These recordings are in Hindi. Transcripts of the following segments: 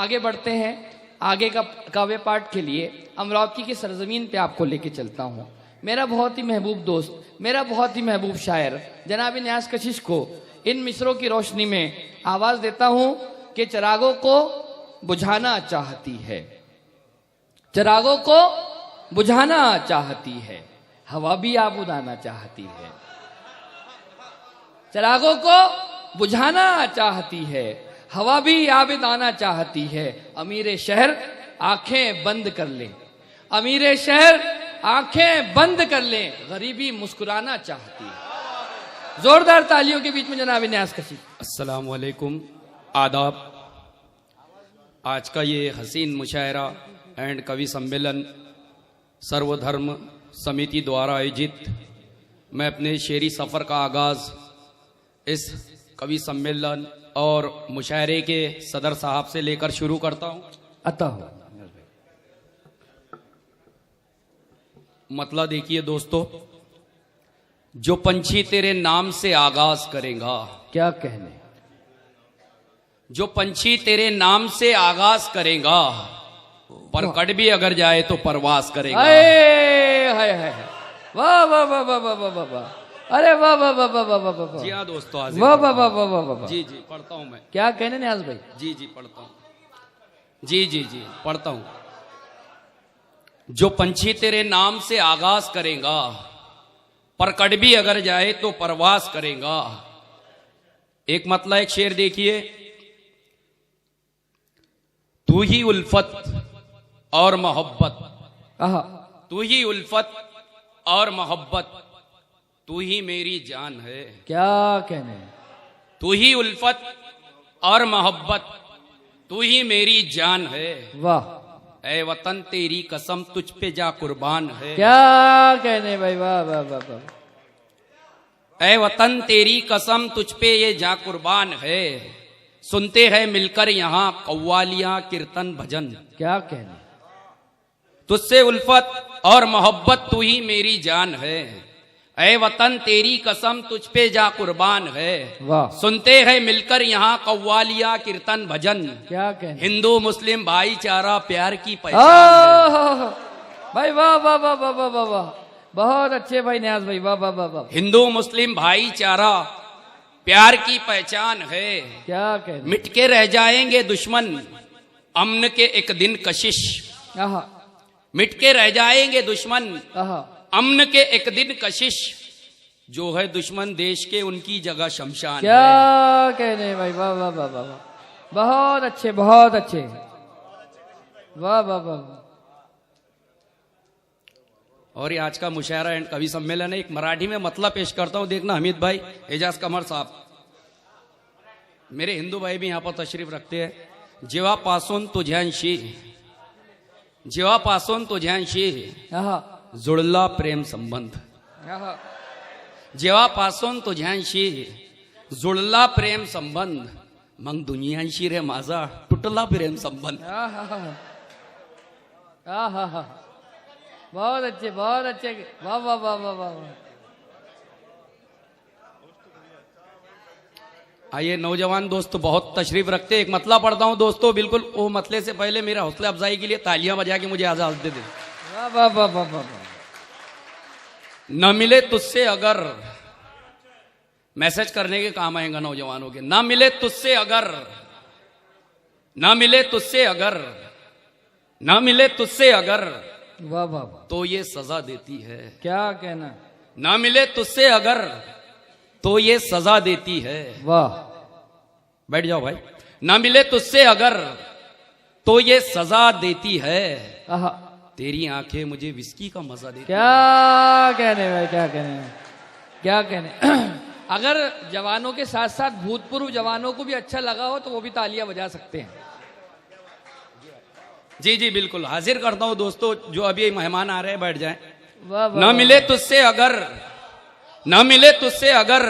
आगे बढ़ते हैं। आगे का काव्य पाठ के लिए अमरावती की सरजमीन पे आपको लेके चलता हूँ। मेरा बहुत ही महबूब दोस्त, मेरा बहुत ही महबूब शायर जनाब न्यास कशिश को इन मिसरों की रोशनी में आवाज देता हूँ कि चिरागों को बुझाना चाहती है, चिरागों को बुझाना चाहती है, हवा भी आप उड़ाना चाहती है। चिरागों को बुझाना चाहती है, हवा भी आबिद आना चाहती है। अमीर शहर आंखें बंद कर ले, अमीर शहर आंखें बंद कर ले, गरीबी मुस्कुराना चाहती है। जोरदार तालियों के बीच में जनाब न्यास कशिश। अस्सलाम वालेकुम, आदाब। आज का ये हसीन मुशायरा एंड कवि सम्मेलन सर्वधर्म समिति द्वारा आयोजित, मैं अपने शेरी सफ़र का आगाज़ इस कवि सम्मेलन और मुशायरे के सदर साहब से लेकर शुरू करता हूँ। अतः मतलब देखिए दोस्तों, जो पंछी तेरे नाम से आगाज करेगा, क्या कहने, जो पंछी तेरे नाम से आगाज करेगा, पर कट भी अगर जाए तो परवास करेगा। वाह वाह वाह वाह वाह वाह वाह वाह, अरे वाह वाह वाह वाह वाह वाह वाह। जी हाँ दोस्तों, वाह वाह वाह वाह वाह वाह। जी जी पढ़ता हूँ मैं। क्या कहने न्यास भाई? जी जी पढ़ता हूँ, जी जी जी पढ़ता हूँ। जो पंछी तेरे नाम से आगाज करेगा, पर कट भी अगर जाए तो परवास करेगा। एक मतलब एक शेर देखिए, तू ही उल्फत और मोहब्बत, तू ही उल्फत और मोहब्बत, तू ही मेरी जान है। क्या कहने, तू ही उल्फत और मोहब्बत, तू ही मेरी जान है। वाह, ऐ वतन तेरी कसम तुझ पे जा कुर्बान है। क्या कहने भाई, वाह वाह वाह वाह। ऐ वतन तेरी कसम तुझ पे ये जा कुर्बान है, सुनते हैं मिलकर यहाँ कव्वालियां कीर्तन भजन। क्या कहने, तुझसे उल्फत और मोहब्बत तू ही मेरी जान है। ऐ वतन तेरी कसम तुझ पे जा कुर्बान है, वाह, सुनते हैं मिलकर यहाँ कव्वालियां कीर्तन भजन। क्या कहने, हिंदू मुस्लिम भाईचारा प्यार की पहचान है। भाई वाह वाह वाह वाह वाह वाह वाह, बहुत अच्छे भाई न्यास भाई, वाह वाह वाह वाह। हिंदू मुस्लिम भाईचारा प्यार की पहचान है। क्या कहने, मिट के रह जाएंगे दुश्मन अमन के एक दिन कशिश, मिट के रह जाएंगे दुश्मन अमन के एक दिन कशिश, जो है दुश्मन देश के उनकी जगह शमशान। क्या कहने भाई, वाह वाह वाह वाह वाह, बहुत अच्छे बहुत अच्छे, वाह वाह वाह। और ये आज का मुशायरा एंड कवि सम्मेलन है। एक मराठी में मतलब पेश करता हूं, देखना हमीद भाई, एजाज कमर साहब, मेरे हिंदू भाई भी यहां पर तशरीफ रखते हैं। जेव्हापासून तुझ्यांशी, जेव्हापासून तुझ्यांशी जुळला प्रेम संबंध, जेव्हापासून तुझ्यांशी जुळला प्रेम संबंध, मग दुनियांशी रे माझा तुटला प्रेम संबंध। बहुत अच्छे बहुत अच्छे, वाह वाह वाह वाह वाह। आइए नौजवान दोस्त बहुत तशरीफ रखते, एक मतला पढ़ता हूं दोस्तों। बिल्कुल वो मतले से पहले मेरा हौसला अफजाई के लिए तालियां बजा के मुझे आजाद दे दे। वाह वाह वाह वाह वाह। न मिले तुझसे अगर, मैसेज करने के काम आएगा नौजवानों के, न मिले तुझसे अगर, न मिले तुझसे अगर, न मिले तुझसे अगर, वाह वाह, तो ये सजा देती है। क्या कहना, न मिले तुझसे अगर तो ये सजा देती है। वाह, बैठ जाओ भाई। न मिले तुझसे अगर तो ये सजा देती है, तेरी आंखें मुझे विस्की का मजा देती। क्या कहने भाई, क्या कहने, क्या कहने। अगर जवानों के साथ साथ भूतपूर्व जवानों को भी अच्छा लगा हो तो वो भी तालियां बजा सकते हैं। जी जी बिल्कुल, हाजिर करता हूं दोस्तों, जो अभी मेहमान आ रहे हैं बैठ जाएं। वाह वाह, न मिले तुझसे अगर, न मिले तुझसे अगर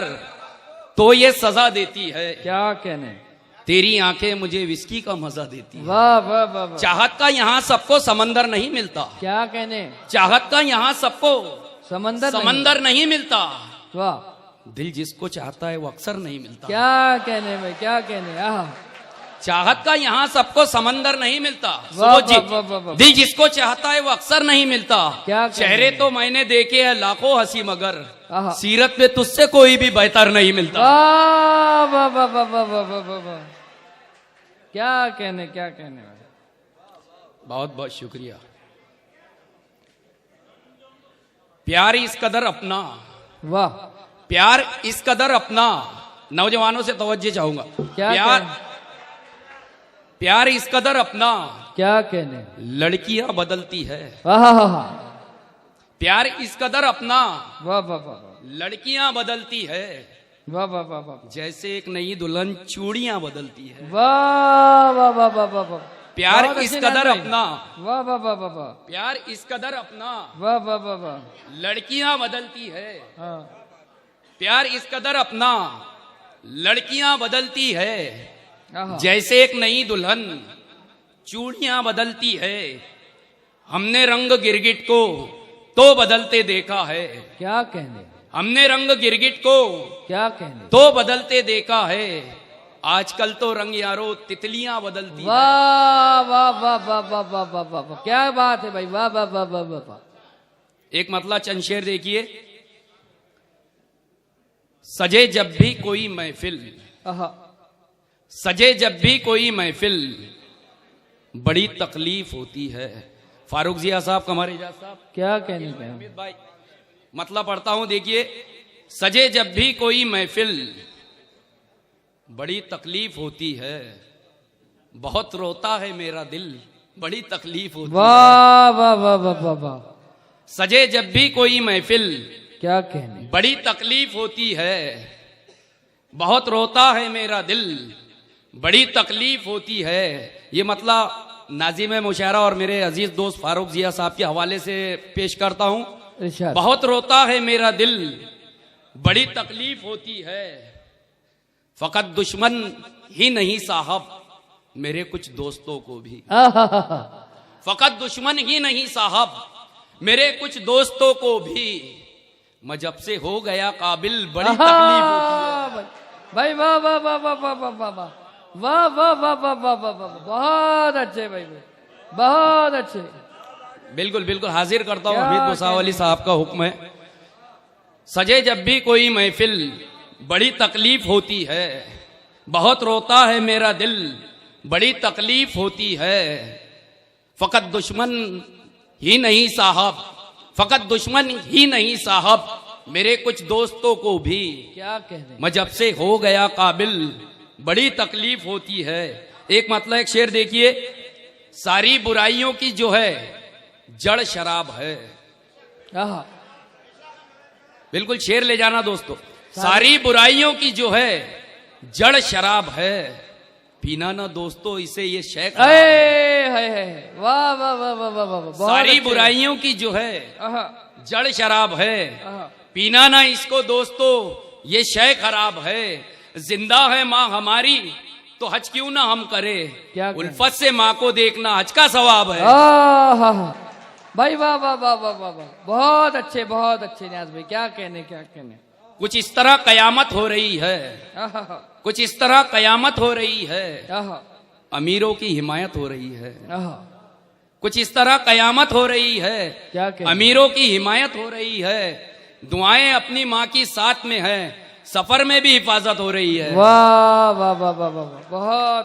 तो ये सजा देती है। क्या कहने, तेरी आंखें मुझे विस्की का मजा देती है। वाह वाह वाह। चाहत का यहाँ सबको समंदर नहीं मिलता। क्या कहने, चाहत का यहाँ सबको समंदर नहीं मिलता। वाह, दिल जिसको चाहता है वो अक्सर नहीं मिलता। क्या कहने भाई, क्या कहने। चाहत का यहाँ सबको समंदर नहीं मिलता वाह, सुबोध जी। वाह, वाह, वाह। दिल जिसको चाहता है वो अक्सर नहीं मिलता। क्या चेहरे कहने? तो मैंने देखे हैं लाखों हंसी मगर आहा। सीरत में तुझसे कोई भी बेहतर नहीं मिलता। वाह वाह वाह वाह वाह वाह वाह वाह वाह। क्या कहने क्या कहने भाई। बहुत बहुत शुक्रिया। प्यार इस कदर अपना, वाह प्यार इस कदर अपना, नौजवानों से तवज्जो चाहूंगा। क्या प्यार कहने? प्यार इस कदर अपना, क्या कहने। लड़कियां बदलती है। वाह वाह वाह प्यार इस कदर अपना, वाह वाह वाह लड़कियां बदलती है। वाह वाह वाह वाह जैसे एक नई दुल्हन चूड़ियां बदलती है। वाह वाह वाह वाह वाह वाह। प्यार बहुत इस अच्छे कदर नाम भाई। अपना, वाह वाह वाह वाह वाह प्यार इस कदर अपना, वाह वाह वाह वाह। लड़कियां बदलती है। हाँ प्यार इस कदर अपना, लड़कियां बदलती है। आहा। जैसे एक नई दुल्हन चूड़ियां बदलती है। हमने रंग गिरगिट को तो बदलते देखा है। क्या कहने हमने रंग गिरगिट को क्या कहने। तो बदलते देखा है। आजकल तो रंग यारो तितलियां बदलती है। वाह वाह वाह वाह वाह वाह वाह वाह वाह। क्या बात है भाई। वाह वाह वाह वाह वाह वाह। एक मतला चंद शेर देखिए। सजे जब भी कोई महफिल, आहा। सजे जब भी कोई महफिल, बड़ी तकलीफ होती है। फारूक जिया साहब, कमर इजाज साहब, क्या कहने क्या। अमित भाई, मतलब पढ़ता हूं देखिए। सजे जब भी कोई महफिल, बड़ी तकलीफ होती है। बहुत रोता है मेरा दिल, बड़ी तकलीफ होती है। वाह वाह वाह वाह वाह वाह। सजे जब भी कोई महफिल, क्या कहने। बड़ी तकलीफ होती है। बहुत रोता है मेरा दिल, बड़ी तकलीफ होती है। ये मतलब नाजिम मुशायरा और मेरे अजीज दोस्त फारूक जिया साहब के हवाले से पेश करता हूं। इरशाद। बहुत रोता है मेरा दिल, बड़ी तकलीफ होती है। फकत दुश्मन ही नहीं साहब, मेरे कुछ दोस्तों को भी। आहा। फकत दुश्मन ही नहीं साहब, मेरे कुछ दोस्तों को भी। मैं जब से हो गया काबिल, बड़ी तकलीफ होती है। भाई वाह वाह वाह वाह वाह वाह वाह वाह वाह वाह वाह वाह वाह वाह वाह। बहुत अच्छे भाई बहुत अच्छे। बिल्कुल बिल्कुल हाजिर करता हूँ। क्या हमीद मुसाव अली साहब का हुक्म है। सजे जब भी कोई महफिल, बड़ी तकलीफ होती है। बहुत रोता है मेरा दिल, बड़ी तकलीफ होती है। फकत दुश्मन ही नहीं साहब, फकत दुश्मन ही नहीं साहब, मेरे कुछ दोस्तों को भी। क्या कह रहे। मैं जब से हो गया काबिल, बड़ी तकलीफ होती है। एक मतलब एक शेर देखिए। सारी बुराइयों की जो है जड़ शराब है। आहा। बिल्कुल शेर ले जाना दोस्तों। सारी बुराइयों की जो है जड़ शराब है। पीना ना दोस्तों इसे, ये शेख। है वाह वाह वाह वाह वाह वाह। बहुत सारी अच्छे। बुराइयों की जो है आहा। जड़ शराब है। आहा। पीना ना इसको दोस्तों, ये शय खराब है। जिंदा है माँ हमारी तो हज क्यों ना हम करे। क्या करें? उल्फत से माँ को देखना हज का सवाब है। आहा। भाई वाह वाह वाह वाह वाह वाह। बहुत अच्छे न्याज भाई। क्या कहने क्या कहने। कुछ इस तरह कयामत हो रही है। आहा। कुछ इस तरह कयामत हो रही है। आहा। अमीरों की हिमायत हो रही है। आहा। कुछ इस तरह कयामत हो रही है। क्या कहने। अमीरों की हिमायत हो रही है। दुआएं अपनी माँ की साथ में है। सफर में भी हिफाजत हो रही है। वाह वाह वाह वाह वाह। बहुत